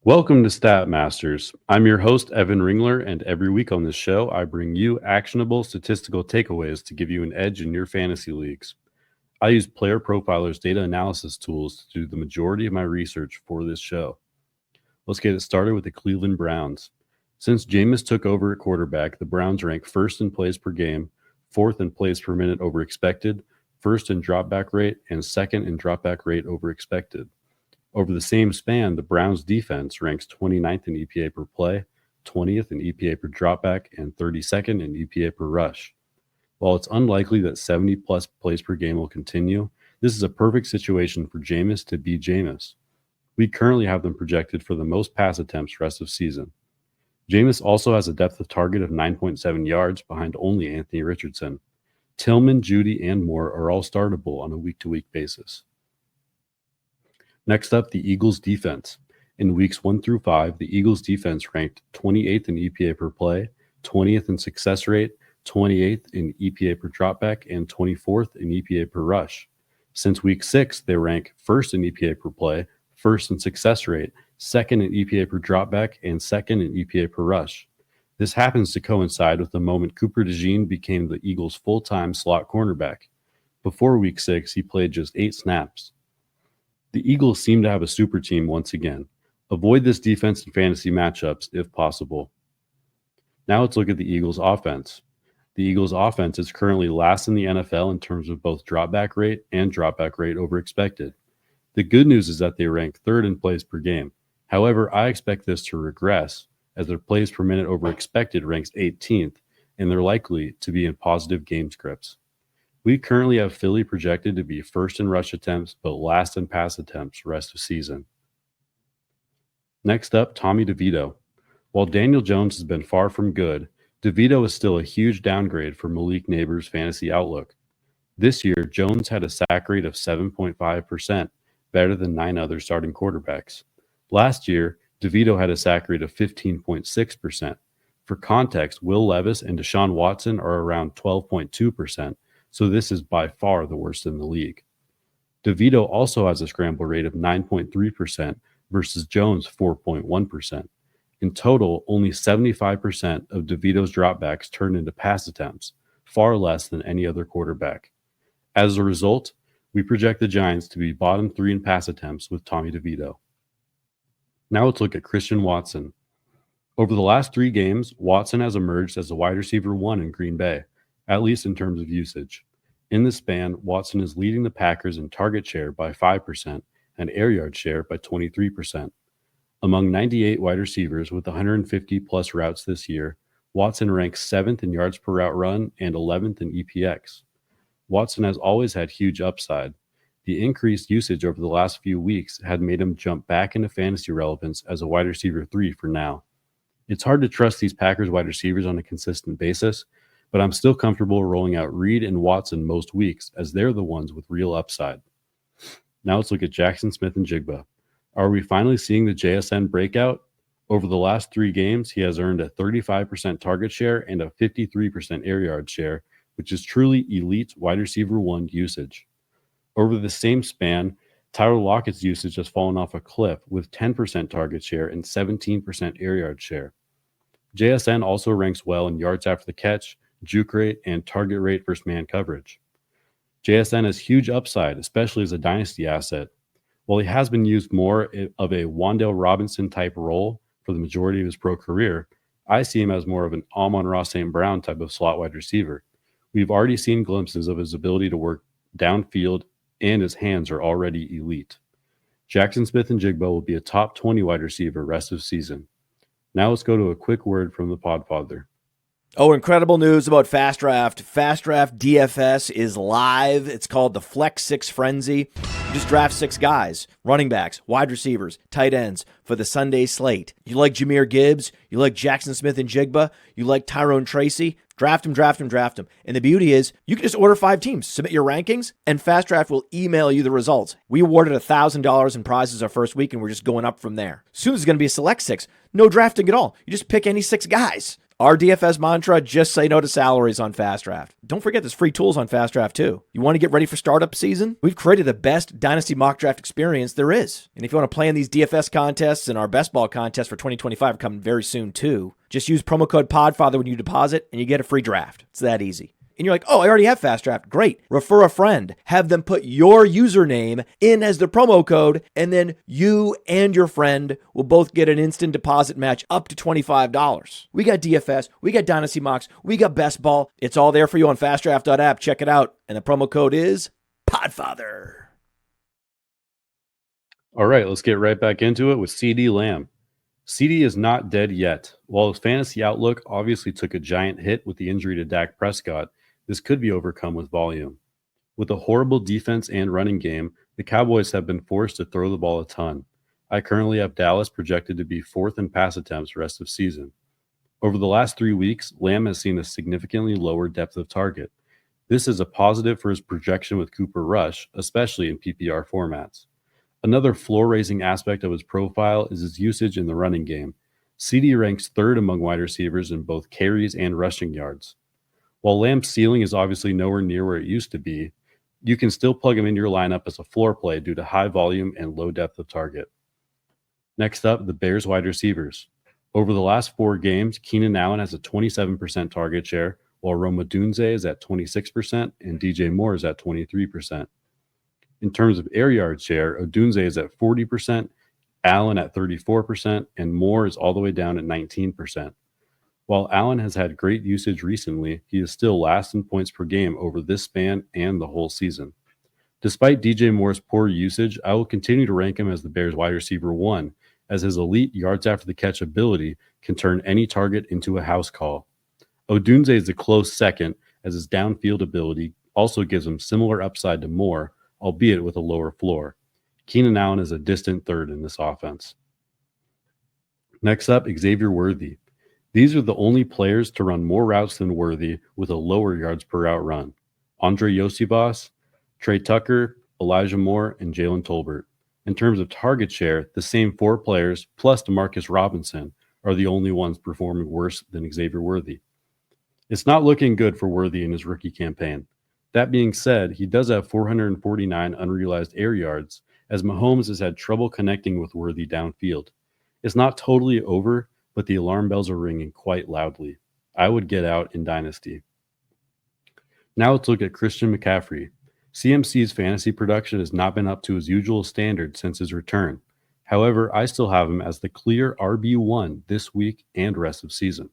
Welcome to Stat Masters. I'm your host, Evan Ringler, and every week on this show, I bring you actionable statistical takeaways to give you an edge in your fantasy leagues. I use PlayerProfiler's data analysis tools to do the majority of my research for this show. Let's get it started with the Cleveland Browns. Since Jameis took over at quarterback, the Browns rank first in plays per game, fourth in plays per minute over expected, first in dropback rate, and second in dropback rate over expected. Over the same span, the Browns defense ranks 29th in EPA per play, 20th in EPA per dropback, and 32nd in EPA per rush. While it's unlikely that 70-plus plays per game will continue, this is a perfect situation for Jameis to be Jameis. We currently have them projected for the most pass attempts rest of season. Jameis also has a depth of target of 9.7 yards behind only Anthony Richardson. Tillman, Judy, and Moore are all startable on a week-to-week basis. Next up, the Eagles defense. In weeks 1 through 5, the Eagles defense ranked 28th in EPA per play, 20th in success rate, 28th in EPA per dropback, and 24th in EPA per rush. Since week 6, they rank 1st in EPA per play, 1st in success rate, 2nd in EPA per dropback, and 2nd in EPA per rush. This happens to coincide with the moment Cooper DeJean became the Eagles' full-time slot cornerback. Before week 6, he played just 8 snaps. The Eagles seem to have a super team once again. Avoid this defense in fantasy matchups if possible. Now let's look at the Eagles offense. The Eagles offense is currently last in the NFL in terms of both dropback rate and dropback rate over expected. The good news is that they rank 3rd in plays per game. However, I expect this to regress as their plays per minute over expected ranks 18th, and they're likely to be in positive game scripts. We currently have Philly projected to be 1st in rush attempts, but last in pass attempts rest of season. Next up, Tommy Devito. While Daniel Jones has been far from good, Devito is still a huge downgrade for Malik Neighbors' fantasy outlook. This year, Jones had a sack rate of 7.5%, better than 9 other starting quarterbacks. Last year, Devito had a sack rate of 15.6%. For context, Will Levis and Deshaun Watson are around 12.2%. So this is by far the worst in the league. Devito also has a scramble rate of 9.3% versus Jones' 4.1%. In total, only 75% of Devito's dropbacks turned into pass attempts, far less than any other quarterback. As a result, we project the Giants to be bottom 3 in pass attempts with Tommy Devito. Now let's look at Christian Watson. Over the last 3 games, Watson has emerged as the wide receiver 1 in Green Bay, at least in terms of usage. In this span, Watson is leading the Packers in target share by 5% and air yard share by 23%. Among 98 wide receivers with 150-plus routes this year, Watson ranks 7th in yards per route run and 11th in EPX. Watson has always had huge upside. The increased usage over the last few weeks had made him jump back into fantasy relevance as a wide receiver 3 for now. It's hard to trust these Packers wide receivers on a consistent basis, but I'm still comfortable rolling out Reed and Watson most weeks as they're the ones with real upside. Now let's look at Jaxon Smith-Njigba. Are we finally seeing the JSN breakout? Over the last 3 games, he has earned a 35% target share and a 53% air yard share, which is truly elite wide receiver 1 usage. Over the same span, Tyler Lockett's usage has fallen off a cliff with 10% target share and 17% air yard share. JSN also ranks well in yards after the catch, juke rate, and target rate versus man coverage. JSN has huge upside, especially as a dynasty asset. While he has been used more of a Wan'Dale Robinson type role for the majority of his pro career, I see him as more of an Amon-Ra St. Brown type of slot wide receiver. We've already seen glimpses of his ability to work downfield, and his hands are already elite. Jaxon Smith-Njigba will be a top 20 wide receiver rest of season. Now let's go to a quick word from the Podfather. Oh, incredible news about Fast Draft. Fast Draft DFS is live. It's called the Flex 6 Frenzy. You just draft 6 guys, running backs, wide receivers, tight ends for the Sunday slate. You like Jahmyr Gibbs? You like Jaxon Smith-Njigba? You like Tyrone Tracy? Draft him, draft him, draft him. And the beauty is, you can just order 5 teams, submit your rankings, and Fast Draft will email you the results. We awarded $1,000 in prizes our first week, and we're just going up from there. Soon there's going to be a select 6. No drafting at all. You just pick any 6 guys. Our DFS mantra, just say no to salaries on Fast Draft. Don't forget there's free tools on Fast Draft too. You want to get ready for startup season? We've created the best dynasty mock draft experience there is. And if you want to play in these DFS contests, and our best ball contest for 2025 are coming very soon too, just use promo code PODFATHER when you deposit and you get a free draft. It's that easy. And you're like, oh, I already have Fast Draft. Great. Refer a friend. Have them put your username in as the promo code, and then you and your friend will both get an instant deposit match up to $25. We got DFS. We got Dynasty Mocks. We got Best Ball. It's all there for you on fastdraft.app. Check it out. And the promo code is PODFATHER. All right, let's get right back into it with CeeDee Lamb. CeeDee is not dead yet. While his fantasy outlook obviously took a giant hit with the injury to Dak Prescott, this could be overcome with volume. With a horrible defense and running game, the Cowboys have been forced to throw the ball a ton. I currently have Dallas projected to be fourth in pass attempts rest of season. Over the last 3 weeks, Lamb has seen a significantly lower depth of target. This is a positive for his projection with Cooper Rush, especially in PPR formats. Another floor-raising aspect of his profile is his usage in the running game. CeeDee ranks third among wide receivers in both carries and rushing yards. While Lamb's ceiling is obviously nowhere near where it used to be, you can still plug him into your lineup as a floor play due to high volume and low depth of target. Next up, the Bears wide receivers. Over the last 4 games, Keenan Allen has a 27% target share, while Rome Odunze is at 26% and DJ Moore is at 23%. In terms of air yard share, Odunze is at 40%, Allen at 34%, and Moore is all the way down at 19%. While Allen has had great usage recently, he is still last in points per game over this span and the whole season. Despite DJ Moore's poor usage, I will continue to rank him as the Bears wide receiver 1, as his elite yards after the catch ability can turn any target into a house call. Odunze is a close second, as his downfield ability also gives him similar upside to Moore, albeit with a lower floor. Keenan Allen is a distant third in this offense. Next up, Xavier Worthy. These are the only players to run more routes than Worthy with a lower yards per route run. Andre Yosibas, Trey Tucker, Elijah Moore, and Jalen Tolbert. In terms of target share, the same 4 players plus DeMarcus Robinson are the only ones performing worse than Xavier Worthy. It's not looking good for Worthy in his rookie campaign. That being said, he does have 449 unrealized air yards, as Mahomes has had trouble connecting with Worthy downfield. It's not totally over, but the alarm bells are ringing quite loudly. I would get out in Dynasty. Now let's look at Christian McCaffrey. CMC's fantasy production has not been up to his usual standard since his return. However, I still have him as the clear RB1 this week and rest of season.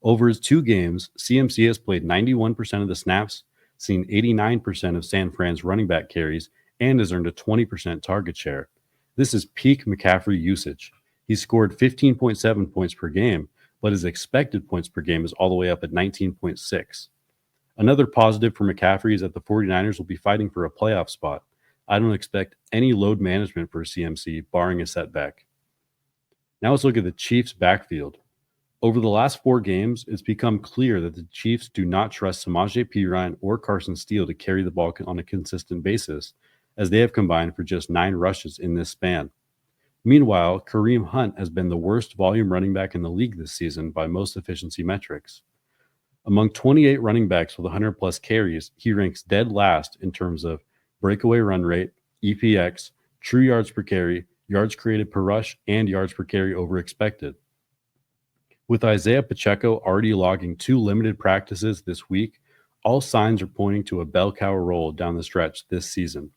Over his 2 games, CMC has played 91% of the snaps, seen 89% of San Fran's running back carries, and has earned a 20% target share. This is peak McCaffrey usage. He scored 15.7 points per game, but his expected points per game is all the way up at 19.6. Another positive for McCaffrey is that the 49ers will be fighting for a playoff spot. I don't expect any load management for CMC, barring a setback. Now let's look at the Chiefs' backfield. Over the last 4 games, it's become clear that the Chiefs do not trust Samaje Perine or Carson Steele to carry the ball on a consistent basis, as they have combined for just 9 rushes in this span. Meanwhile, Kareem Hunt has been the worst volume running back in the league this season by most efficiency metrics. Among 28 running backs with 100-plus carries, he ranks dead last in terms of breakaway run rate, EPX, true yards per carry, yards created per rush, and yards per carry over expected. With Isaiah Pacheco already logging 2 limited practices this week, all signs are pointing to a bell cow role down the stretch this season.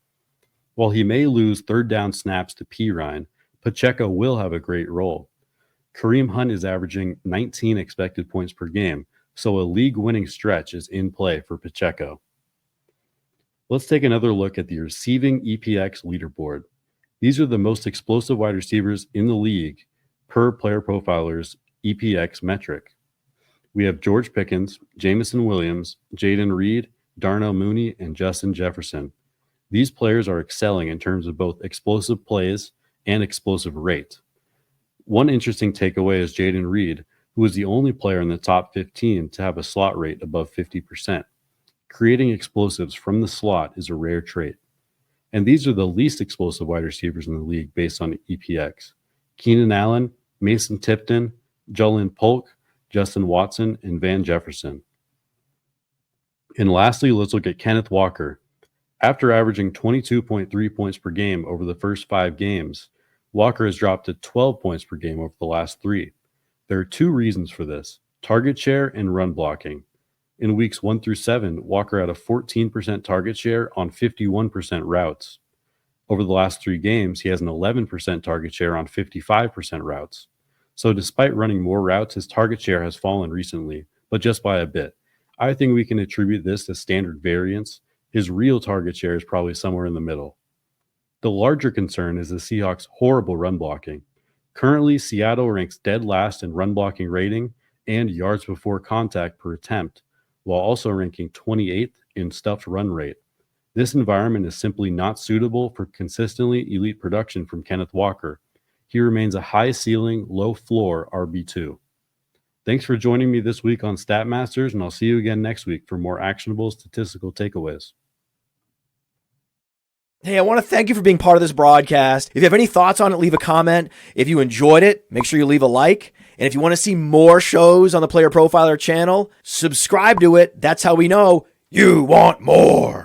While he may lose third down snaps to Perine, Pacheco will have a great role. Kareem Hunt is averaging 19 expected points per game, so a league-winning stretch is in play for Pacheco. Let's take another look at the receiving EPX leaderboard. These are the most explosive wide receivers in the league per Player Profiler's EPX metric. We have George Pickens, Jameson Williams, Jaden Reed, Darnell Mooney, and Justin Jefferson. These players are excelling in terms of both explosive plays and explosive rate. One interesting takeaway is Jaden Reed, who is the only player in the top 15 to have a slot rate above 50%. Creating explosives from the slot is a rare trait. And these are the least explosive wide receivers in the league based on EPX. Keenan Allen, Mason Tipton, Jalen Polk, Justin Watson, and Van Jefferson. And lastly, let's look at Kenneth Walke. After averaging 22.3 points per game over the first 5 games, Walke has dropped to 12 points per game over the last 3. There are 2 reasons for this: target share and run blocking. In weeks 1 through 7, Walke had a 14% target share on 51% routes. Over the last 3 games, he has an 11% target share on 55% routes. So despite running more routes, his target share has fallen recently, but just by a bit. I think we can attribute this to standard variance. His real target share is probably somewhere in the middle. The larger concern is the Seahawks' horrible run blocking. Currently, Seattle ranks dead last in run blocking rating and yards before contact per attempt, while also ranking 28th in stuffed run rate. This environment is simply not suitable for consistently elite production from Kenneth Walke. He remains a high ceiling, low floor RB2. Thanks for joining me this week on StatMasters, and I'll see you again next week for more actionable statistical takeaways. Hey, I want to thank you for being part of this broadcast. If you have any thoughts on it, leave a comment. If you enjoyed it, make sure you leave a like. And if you want to see more shows on the Player Profiler channel, subscribe to it. That's how we know you want more.